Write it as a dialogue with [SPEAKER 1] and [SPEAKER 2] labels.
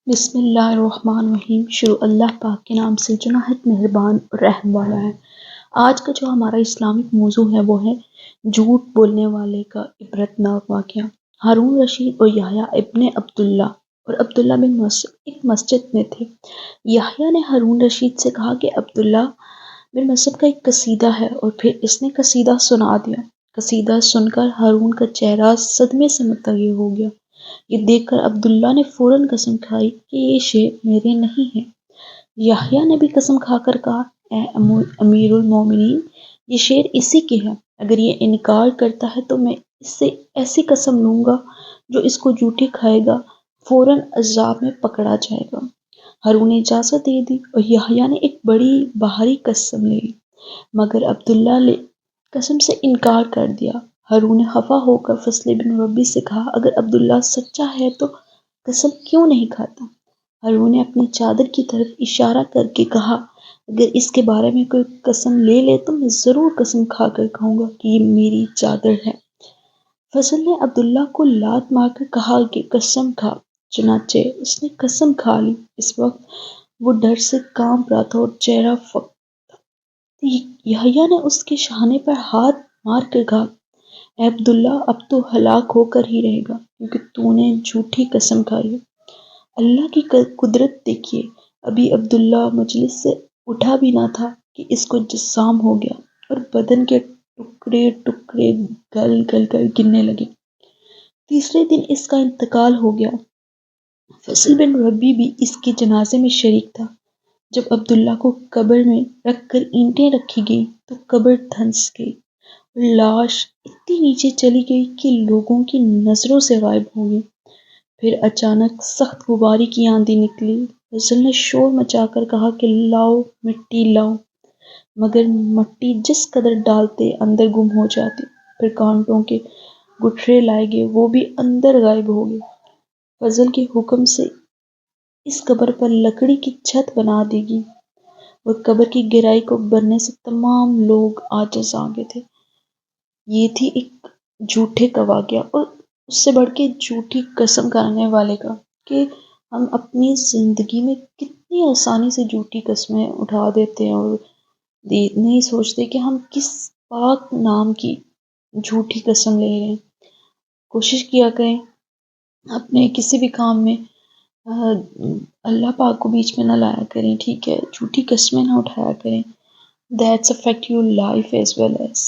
[SPEAKER 1] بسم اللہ الرحمن الرحیم۔ شروع اللہ پاک کے نام سے جو نہایت مہربان اور رحم والا ہے۔ آج کا جو ہمارا اسلامک موضوع ہے وہ ہے جھوٹ بولنے والے کا عبرتناک واقعہ۔ ہارون رشید اور یحییٰ ابن عبداللہ اور عبداللہ بن مسعود ایک مسجد میں تھے۔ یحییٰ نے ہارون رشید سے کہا کہ عبداللہ بن مسعود کا ایک قصیدہ ہے، اور پھر اس نے قصیدہ سنا دیا۔ قصیدہ سن کر ہارون کا چہرہ صدمے سے متغیر ہو گیا۔ یہ دیکھ کر عبداللہ نے فوراً قسم کھائی کہ یہ شعر میرے نہیں ہیں۔ یحییٰ نے بھی قسم کھا کر کہا، اے امیر المومنین، یہ شعر اسی کے ہے۔ اگر یہ انکار کرتا ہے تو میں اس سے ایسی قسم لوں گا جو اس کو جھوٹی کھائے گا فوراً عذاب میں پکڑا جائے گا۔ ہارون نے اجازت دے دی اور یحییٰ نے ایک بڑی بھاری قسم لے لی، مگر عبداللہ نے قسم سے انکار کر دیا۔ ہارون نے خفا ہو کر فضل بن ربی سے کہا، اگر عبداللہ سچا ہے تو قسم کیوں نہیں کھاتا؟ ہارون نے اپنی چادر کی طرف اشارہ کر کے کہا، اگر اس کے بارے میں کوئی قسم لے لے تو میں ضرور قسم کھا کر کہوں گا کہ یہ میری چادر ہے۔ فضل نے عبداللہ کو لات مار کر کہا کہ قسم کھا۔ چنانچہ اس نے قسم کھا لی۔ اس وقت وہ ڈر سے کانپ رہا تھا اور چہرہ فک تھا۔ یحییٰ نے اس کے شانے پر ہاتھ مار کر کہا، اے عبداللہ، اب تو ہلاک ہو کر ہی رہے گا، کیونکہ تو نے جھوٹی قسم کھائی ہے۔ اللہ کی قدرت دیکھیے، ابھی عبداللہ مجلس سے اٹھا بھی نہ تھا کہ اس کو جذام ہو گیا اور بدن کے ٹکڑے ٹکڑے گل گل کر گرنے لگے۔ تیسرے دن اس کا انتقال ہو گیا۔ فضل بن ربی بھی اس کے جنازے میں شریک تھا۔ جب عبداللہ کو قبر میں رکھ کر اینٹیں رکھی گئی تو قبر دھنس گئی اور لاش اتنی نیچے چلی گئی کہ لوگوں کی نظروں سے غائب ہو گئی۔ پھر اچانک سخت غباری کی آندھی نکلی۔ فضل نے شور مچا کر کہا کہ لاؤ مٹی لاؤ، مگر مٹی جس قدر ڈالتے اندر گم ہو جاتی۔ پھر کانٹوں کے گٹھرے لائے گئے، وہ بھی اندر غائب ہو گئے۔ فضل کے حکم سے اس قبر پر لکڑی کی چھت بنا دی گئی اور قبر کی گہرائی کو بھرنے سے تمام لوگ عاجز آ گئے تھے۔ یہ تھی ایک جھوٹے کا واقعہ، اور اس سے بڑھ کے جھوٹی قسم کھانے والے کا، کہ ہم اپنی زندگی میں کتنی آسانی سے جھوٹی قسمیں اٹھا دیتے ہیں اور نہیں سوچتے کہ ہم کس پاک نام کی جھوٹی قسم لے رہے ہیں۔ کوشش کیا کریں اپنے کسی بھی کام میں اللہ پاک کو بیچ میں نہ لایا کریں، ٹھیک ہے؟ جھوٹی قسمیں نہ اٹھایا کریں۔ That's affect your life as well as